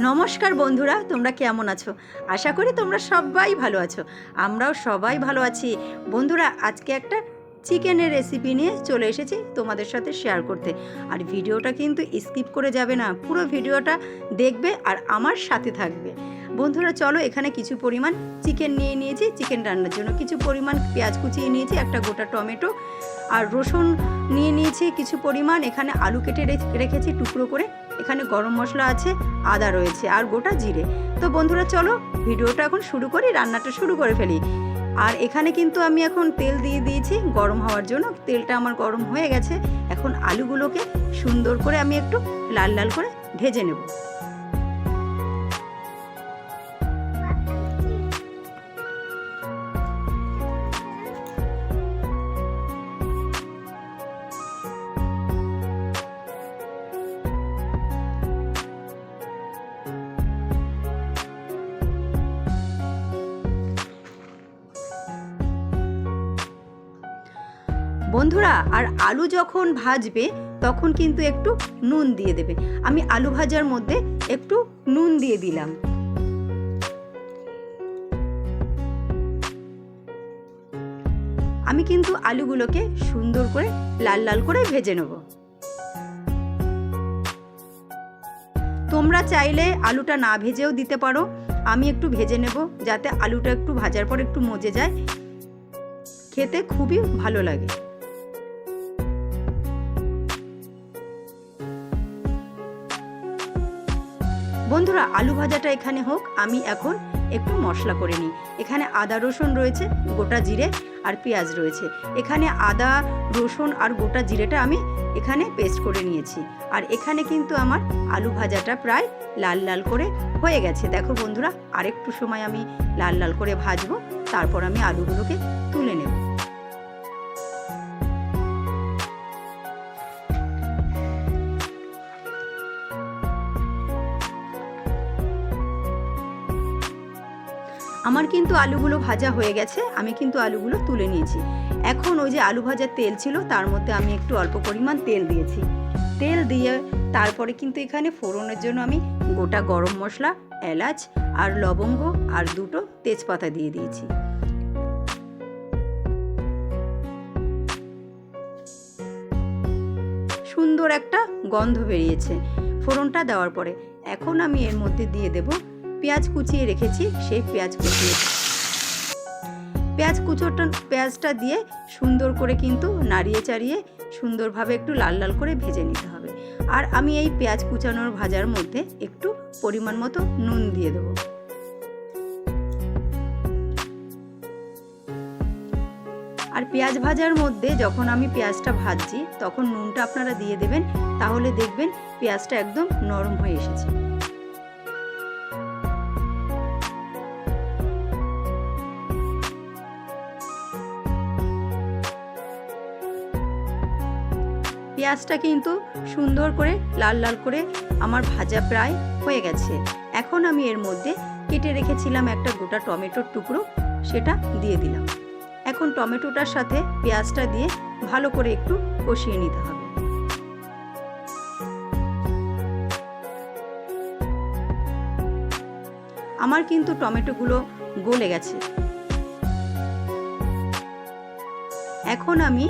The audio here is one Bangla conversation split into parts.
নমস্কার বন্ধুরা, তোমরা কেমন আছো? আশা করি তোমরা সবাই ভালো আছো। আমরাও সবাই ভালো আছি। বন্ধুরা, আজকে একটা চিকেনের রেসিপি নিয়ে চলে এসেছি তোমাদের সাথে শেয়ার করতে। আর ভিডিওটা কিন্তু স্কিপ করে যাবে না, পুরো ভিডিওটা দেখবে আর আমার সাথে থাকবে। বন্ধুরা চলো, এখানে কিছু পরিমাণ চিকেন নিয়ে নিয়েছি। চিকেন রান্নার জন্য কিছু পরিমাণ পেঁয়াজ কুচিয়ে নিয়েছি, একটা গোটা টমেটো আর রসুন নিয়ে নিয়েছি কিছু পরিমাণ। এখানে আলু কেটে রেখেছি টুকরো করে। এখানে গরম মশলা আছে, আদা রয়েছে আর গোটা জিরে। তো বন্ধুরা চলো ভিডিওটা এখন শুরু করি, রান্নাটা শুরু করে ফেলি। আর এখানে কিন্তু আমি এখন তেল দিয়ে দিয়েছি গরম হওয়ার জন্য। তেলটা আমার গরম হয়ে গেছে। এখন আলুগুলোকে সুন্দর করে আমি একটু লাল লাল করে ভেজে নেব। বন্ধুরা, আর আলু যখন ভাজবে তখন কিন্তু একটু নুন দিয়ে দেবে। আমি আলু ভাজার মধ্যে একটু নুন দিয়ে দিলাম। আমি কিন্তু আলুগুলোকে সুন্দর করে লাল লাল করে ভেজে নেব। তোমরা চাইলে আলুটা না ভেজেও দিতে পারো। আমি একটু ভেজে নেব যাতে আলুটা একটু ভাজার পর একটু মজে যায়, খেতে খুবই ভালো লাগে। বন্ধুরা, আলু ভাজাটা এখানে হোক, আমি এখন একটু মশলা করে নিই। এখানে আদা রসুন রয়েছে, গোটা জিরে আর পেঁয়াজ রয়েছে। এখানে আদা রসুন আর গোটা জিরেটা আমি এখানে পেস্ট করে নিয়েছি। আর এখানে কিন্তু আমার আলু ভাজাটা প্রায় লাল লাল করে হয়ে গেছে। দেখো বন্ধুরা, আরেকটু সময় আমি লাল লাল করে ভাজবো, তারপর আমি আলুগুলোকে তুলে নেব। আমার কিন্তু আলুগুলো ভাজা হয়ে গেছে, আমি কিন্তু আলুগুলো তুলে নিয়েছি। এখন ওই যে আলু ভাজার তেল ছিল তার মধ্যে আমি একটু অল্প পরিমাণ তেল দিয়েছি। তেল দিয়ে তারপরে কিন্তু এখানে ফোড়নের জন্য আমি গোটা গরম মশলা, এলাচ আর লবঙ্গ আর দুটো তেজপাতা দিয়ে দিয়েছি। সুন্দর একটা গন্ধ বেরিয়েছে ফোড়নটা দেওয়ার পরে। এখন আমি এর মধ্যে দিয়ে দেব পেঁয়াজ কুচিয়ে রেখেছি, সেই পেঁয়াজটা দিয়ে সুন্দর করে কিন্তু নাড়িয়ে চাড়িয়ে সুন্দরভাবে একটু লাল লাল করে ভেজে নিতে হবে। আর আমি এই পেঁয়াজ কুচানোর ভাজার মধ্যে একটু পরিমাণ মতো নুন দিয়ে দেব। আর পেঁয়াজ ভাজার মধ্যে যখন আমি পেঁয়াজটা ভাজছি তখন নুনটা আপনারা দিয়ে দেবেন, তাহলে দেখবেন পেঁয়াজটা একদম নরম হয়ে এসেছে। পেঁয়াজটা কিন্তু সুন্দর করে লাল লাল করে আমার ভাজা প্রায় হয়ে গেছে। এখন আমি এর মধ্যে কেটে রেখেছিলাম একটা গোটা টমেটোর টুকরো, সেটা দিয়ে দিলাম। এখন টমেটোটার সাথে পেঁয়াজটা দিয়ে ভালো করে একটু কষিয়ে নিতে হবে। আমার কিন্তু টমেটোগুলো গলে গেছে। এখন আমি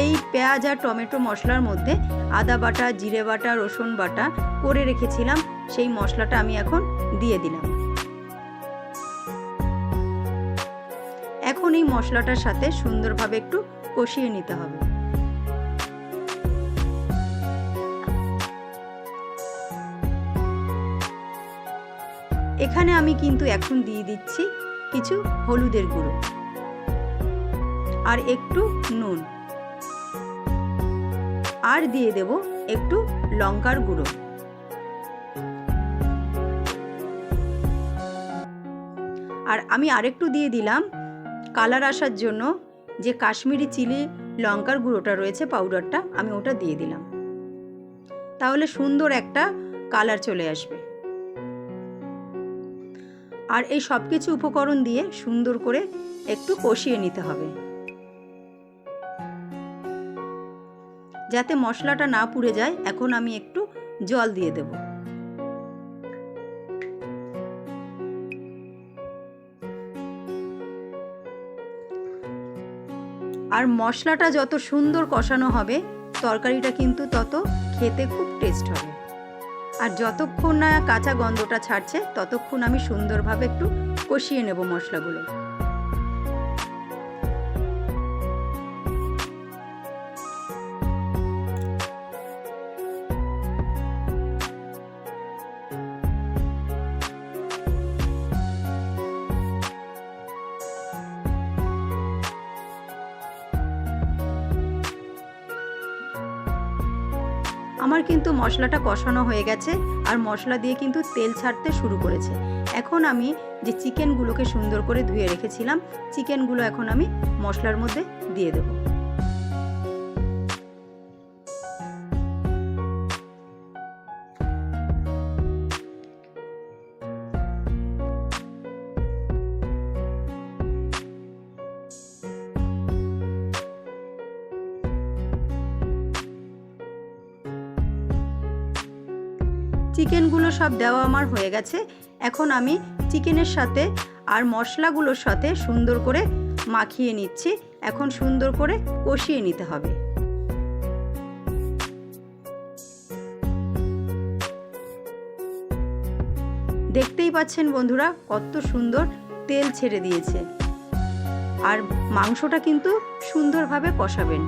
এই পেঁয়াজ আর টমেটো মশলার মধ্যে আদা বাটা, জিরে বাটা, রসুন বাটা করে রেখেছিলাম, সেই মশলাটা আমি এখন দিয়ে দিলাম। এখন এই মশলাটার সাথে সুন্দরভাবে একটু কষিয়ে নিতে হবে। এখানে আমি কিন্তু এখন দিয়ে দিচ্ছি কিছু হলুদের গুঁড়ো আর একটু নুন, আর দিয়ে দেব একটু লঙ্কার গুঁড়ো। আর আমি আরেকটু দিয়ে দিলাম কালার আসার জন্য যে কাশ্মীরি চিলি লঙ্কার গুঁড়োটা রয়েছে, পাউডারটা, আমি ওটা দিয়ে দিলাম। তাহলে সুন্দর একটা কালার চলে আসবে। আর এই সব কিছু উপকরণ দিয়ে সুন্দর করে একটু কষিয়ে নিতে হবে, যাতে মশলাটা না পুড়ে যায়। এখন আমি একটু জল দিয়ে দেব। আর মশলাটা যত সুন্দর কষানো হবে তরকারিটা কিন্তু তত খেতে খুব টেস্ট হবে। আর যতক্ষণ না কাঁচা গন্ধটা ছাড়ছে ততক্ষণ আমি সুন্দরভাবে একটু কষিয়ে নেব মশলাগুলো। আমার কিন্তু মশলাটা কষানো হয়ে গেছে আর মশলা দিয়ে কিন্তু তেল ছাড়তে শুরু করেছে। এখন আমি যে চিকেনগুলোকে সুন্দর করে ধুয়ে রেখেছিলাম চিকেনগুলো এখন আমি মশলার মধ্যে দিয়ে দেব। চিকেনগুলো সব দেওয়া আমার হয়ে গেছে। এখন আমি চিকেনের সাথে আর মশলাগুলোর সাথে সুন্দর করে মাখিয়ে নিচ্ছি। এখন সুন্দর করে কষিয়ে নিতে হবে। দেখতেই পাচ্ছেন বন্ধুরা কত সুন্দর তেল ছেড়ে দিয়েছে। আর মাংসটা কিন্তু সুন্দরভাবে কষাবেন।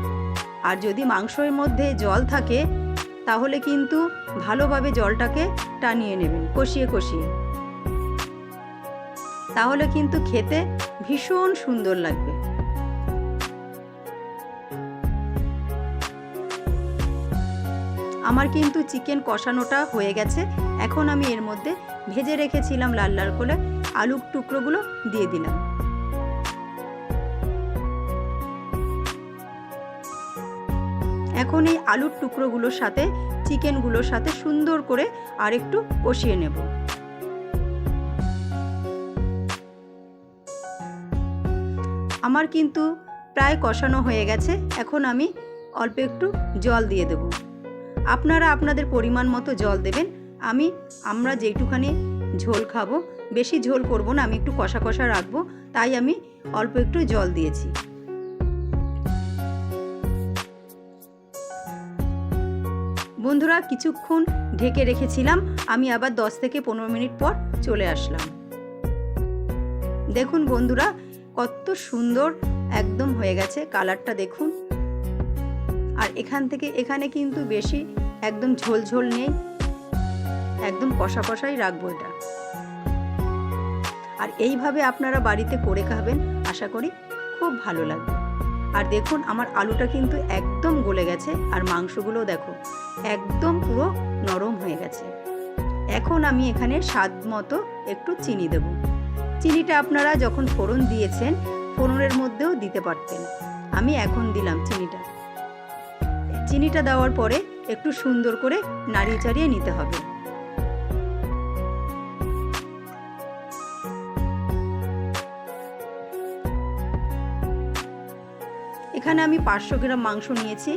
আর যদি মাংসের মধ্যে জল থাকে তাহলে কিন্তু ভালোভাবে জলটাকে টানিয়ে নেবেন কষিয়ে কষিয়ে, তাহলে কিন্তু খেতে ভীষণ সুন্দর লাগবে। আমার কিন্তু চিকেন কষানোটা হয়ে গেছে। এখন আমি এর মধ্যে ভেজে রেখেছিলাম লাল লাল করে আলুর টুকরোগুলো দিয়ে দিলাম। এখন এই আলুর টুকরোগুলোর সাথে চিকেনগুলোর সাথে সুন্দর করে আর একটু কষিয়ে নেব। আমার কিন্তু প্রায় কষানো হয়ে গেছে। এখন আমি অল্প একটু জল দিয়ে দেব। আপনারা আপনাদের পরিমাণ মতো জল দেবেন। আমরা যেটুখানি ঝোল খাবো, বেশি ঝোল করব না, আমি একটু কষা কষা রাখবো, তাই আমি অল্প একটু জল দিয়েছি। বন্ধুরা কিছুক্ষণ ঢেকে রেখেছিলাম, আমি আবার 10 থেকে 15 মিনিট পর চলে আসলাম। দেখুন বন্ধুরা কত সুন্দর একদম হয়ে গেছে, কালারটা দেখুন। আর এখানে কিন্তু বেশি একদম ঝোল ঝোল নেই, একদম কষা কষাই রাখবো এটা। আর এইভাবে আপনারা বাড়িতে করে খাবেন, আশা করি খুব ভালো লাগবে। আর দেখুন আমার আলুটা কিন্তু একদম গলে গেছে আর মাংসগুলো দেখো একদম পুরো নরম হয়ে গেছে। এখন আমি এখানে স্বাদ মতো একটু চিনি দেব। চিনিটা আপনারা যখন ফোড়ন দিয়েছেন ফোড়নের মধ্যেও দিতে পারতেন, আমি এখন দিলাম চিনিটা। চিনিটা দেওয়ার পরে একটু সুন্দর করে নাড়িয়ে চাড়িয়ে নিতে হবে। এখানে আমি 500 গ্রাম মাংস নিয়েছি,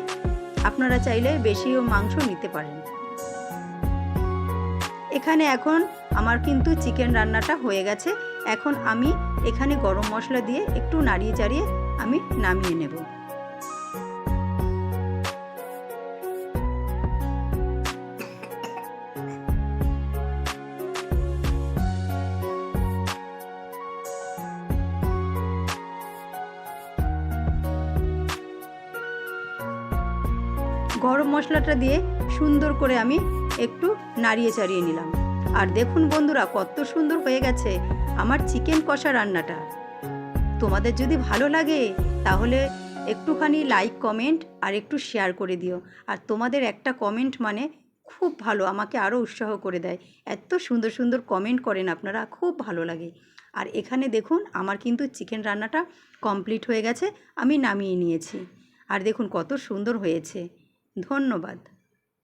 আপনারা চাইলে বেশিও মাংস নিতে পারেন। এখানে এখন আমার কিন্তু চিকেন রান্নাটা হয়ে গেছে। এখন আমি এখানে গরম মশলা দিয়ে একটু নাড়িয়ে চাড়িয়ে আমি নামিয়ে নেব। গরম মশলাটা দিয়ে সুন্দর করে আমি একটু নাড়িয়ে চাড়িয়ে নিলাম। আর দেখুন বন্ধুরা কত সুন্দর হয়ে গেছে আমার চিকেন কষা রান্নাটা। তোমাদের যদি ভালো লাগে তাহলে একটুখানি লাইক কমেন্ট আর একটু শেয়ার করে দিও। আর তোমাদের একটা কমেন্ট মানে খুব ভালো, আমাকে আরও উৎসাহ করে দেয়। এত সুন্দর সুন্দর কমেন্ট করেন আপনারা, খুব ভালো লাগে। আর এখানে দেখুন আমার কিন্তু চিকেন রান্নাটা কমপ্লিট হয়ে গেছে, আমি নামিয়ে নিয়েছি। আর দেখুন কত সুন্দর হয়েছে। ধন্যবাদ।